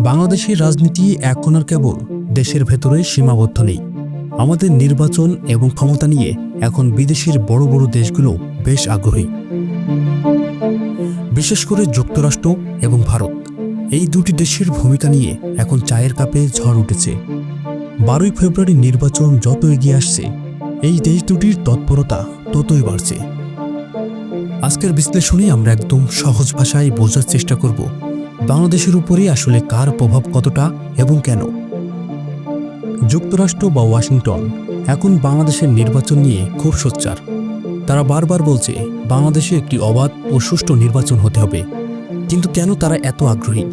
বাংলাদেশের রাজনীতি এখন আর কেবল দেশের ভেতরে সীমাবদ্ধ নেই। আমাদের নির্বাচন এবং ক্ষমতা নিয়ে এখন বিদেশের বড় বড় দেশগুলো বেশ আগ্রহী, বিশেষ করে যুক্তরাষ্ট্র এবং ভারত। এই দুটি দেশের ভূমিকা নিয়ে এখন চায়ের কাপে ঝড় উঠেছে। 12ই ফেব্রুয়ারি নির্বাচন যত এগিয়ে আসছে, এই দেশ দুটির তৎপরতা ততই বাড়ছে। আজকের বিশ্লেষণে আমরা একদম সহজ ভাষায় বোঝার চেষ্টা করব বাংলাদেশের উপরে আসলে কার প্রভাব কতটা এবং কেন। যুক্তরাষ্ট্র বা ওয়াশিংটন এখন বাংলাদেশের নির্বাচন নিয়ে খুব সোচ্চার। তারা বারবার বলছে বাংলাদেশে একটি অবাধ ও সুষ্ঠু নির্বাচন হতে হবে। কিন্তু কেন তারা এত আগ্রহী?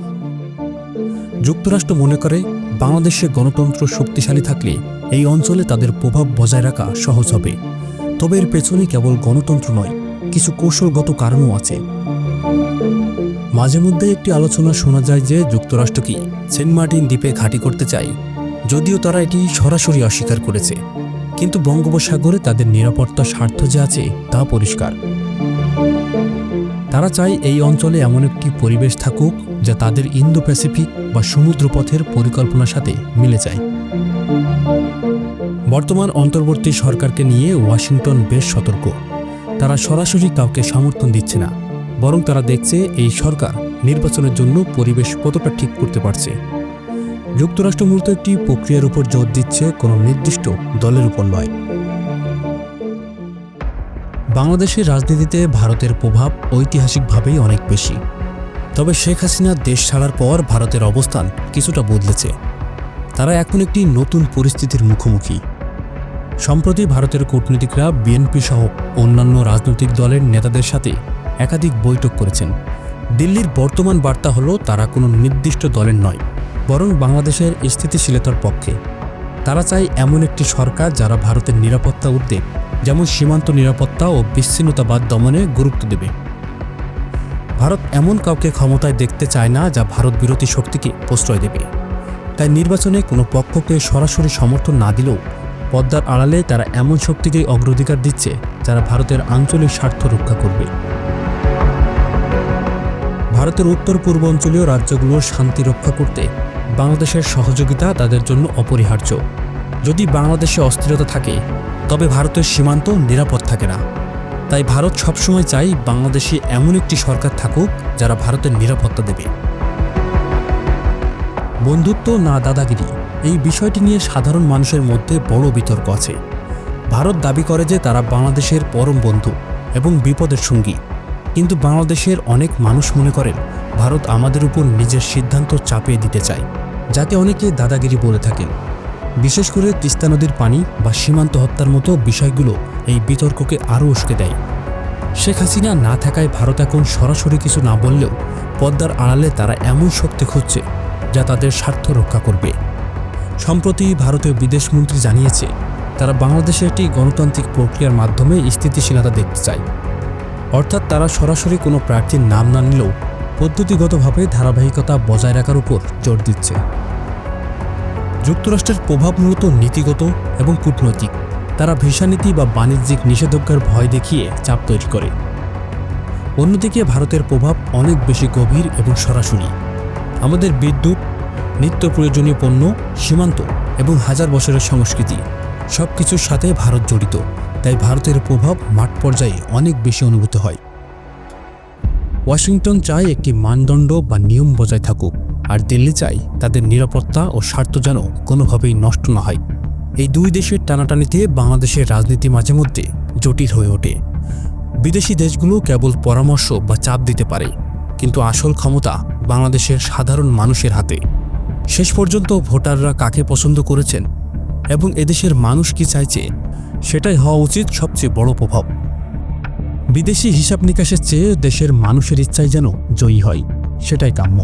যুক্তরাষ্ট্র মনে করে বাংলাদেশে গণতন্ত্র শক্তিশালী থাকলে এই অঞ্চলে তাদের প্রভাব বজায় রাখা সহজ হবে। তবে এর পেছনে কেবল গণতন্ত্র নয়, কিছু কৌশলগত কারণও আছে। মাঝে মধ্যে একটি আলোচনা শোনা যায় যে যুক্তরাষ্ট্র কি সেন্ট মার্টিন দ্বীপে ঘাঁটি করতে চায়, যদিও তারা এটি সরাসরি অস্বীকার করেছে। কিন্তু বঙ্গোপসাগরে তাদের নিরাপত্তার স্বার্থ যে আছে তা পরিষ্কার। তারা চায় এই অঞ্চলে এমন একটি পরিবেশ থাকুক যা তাদের ইন্দো প্যাসিফিক বা সমুদ্রপথের পরিকল্পনার সাথে মিলে যায়। বর্তমান অন্তর্বর্তী সরকারকে নিয়ে ওয়াশিংটন বেশ সতর্ক। তারা সরাসরি কাউকে সমর্থন দিচ্ছে না, বরং তারা দেখছে এই সরকার নির্বাচনের জন্য পরিবেশ কতটা ঠিক করতে পারছে। যুক্তরাষ্ট্র মূলত একটি প্রক্রিয়ার উপর জোর দিচ্ছে, কোনো নির্দিষ্ট দলের উপর নয়। বাংলাদেশের রাজনীতিতে ভারতের প্রভাব ঐতিহাসিকভাবেই অনেক বেশি। তবে শেখ হাসিনা দেশ ছাড়ার পর ভারতের অবস্থান কিছুটা বদলেছে। তারা এখন একটি নতুন পরিস্থিতির মুখোমুখি। সম্প্রতি ভারতের কূটনীতিকরা বিএনপি সহ অন্যান্য রাজনৈতিক দলের নেতাদের সাথে একাধিক বৈঠক করেছেন। দিল্লির বর্তমান বার্তা হলো তারা কোনো নির্দিষ্ট দলের নয়, বরং বাংলাদেশের স্থিতিশীলতার পক্ষে। তারা চায় এমন একটি সরকার যারা ভারতের নিরাপত্তা উদ্বেগ, যেমন সীমান্ত নিরাপত্তা ও বিচ্ছিন্নতাবাদ দমনে গুরুত্ব দেবে। ভারত এমন কাউকে ক্ষমতায় দেখতে চায় না যা ভারত বিরোধী শক্তিকে প্রশ্রয় দেবে। তাই নির্বাচনে কোনো পক্ষকে সরাসরি সমর্থন না দিলেও পর্দার আড়ালে তারা এমন শক্তিকেই অগ্রাধিকার দিচ্ছে যারা ভারতের আঞ্চলিক স্বার্থ রক্ষা করবে। ভারতের উত্তর পূর্বাঞ্চলীয় রাজ্যগুলোর শান্তি রক্ষা করতে বাংলাদেশের সহযোগিতা তাদের জন্য অপরিহার্য। যদি বাংলাদেশে অস্থিরতা থাকে, তবে ভারতের সীমান্ত নিরাপদ থাকে না। তাই ভারত সবসময় চায় বাংলাদেশে এমন একটি সরকার থাকুক যারা ভারতের নিরাপত্তা দেবে। বন্ধুত্ব না দাদাগিরি, এই বিষয়টি নিয়ে সাধারণ মানুষের মধ্যে বড় বিতর্ক আছে। ভারত দাবি করে যে তারা বাংলাদেশের পরম বন্ধু এবং বিপদের সঙ্গী, কিন্তু বাংলাদেশের অনেক মানুষ মনে করেন ভারত আমাদের উপর নিজের সিদ্ধান্ত চাপিয়ে দিতে চায়, যাকে অনেকে দাদাগিরি বলে থাকেন। বিশেষ করে তিস্তা নদীর পানি বা সীমান্ত হত্যার মতো বিষয়গুলো এই বিতর্ককে আরও উস্কে দেয়। শেখ হাসিনা না থাকায় ভারত এখন সরাসরি কিছু না বললেও পর্দার আড়ালে তারা এমন শক্তি খুঁজছে যা তাদের স্বার্থ রক্ষা করবে। সম্প্রতি ভারতীয় বিদেশমন্ত্রী জানিয়েছে তারা বাংলাদেশে একটি গণতান্ত্রিক প্রক্রিয়ার মাধ্যমে স্থিতিশীলতা দেখতে চায়। অর্থাৎ তারা সরাসরি কোনো প্রার্থীর নাম না নিলেও পদ্ধতিগতভাবে ধারাবাহিকতা বজায় রাখার উপর জোর দিচ্ছে। যুক্তরাষ্ট্রের প্রভাব মূলত নীতিগত এবং কূটনৈতিক। তারা ভিসানীতি বা বাণিজ্যিক নিষেধাজ্ঞার ভয় দেখিয়ে চাপ তৈরি করে। অন্যদিকে ভারতের প্রভাব অনেক বেশি গভীর এবং সরাসরি। আমাদের বিদ্যুৎ, নিত্য প্রয়োজনীয় পণ্য, সীমান্ত এবং হাজার বছরের সংস্কৃতি সবকিছুর সাথে ভারত জড়িত। তাই ভারতের প্রভাব মাঠ পর্যায়ে অনেক বেশি অনুভূত হয়। ওয়াশিংটন চায় একটি মানদণ্ড বা নিয়ম বজায় থাকুক, আর দিল্লি চায় তাদের নিরাপত্তা ও স্বার্থ যেন কোনোভাবেই নষ্ট না হয়। এই দুই দেশের টানাটানিতে বাংলাদেশের রাজনীতি মাঝে মধ্যে জটিল হয়ে ওঠে। বিদেশি দেশগুলো কেবল পরামর্শ বা চাপ দিতে পারে, কিন্তু আসল ক্ষমতা বাংলাদেশের সাধারণ মানুষের হাতে। শেষ পর্যন্ত ভোটাররা কাকে পছন্দ করেছেন এবং এদেশের মানুষ কি চাইছে, সেটাই হওয়া উচিত সবচেয়ে বড় প্রভাব। বিদেশি হিসাব নিকাশের চেয়ে দেশের মানুষের ইচ্ছাই যেন জয়ী হয়, সেটাই কাম্য।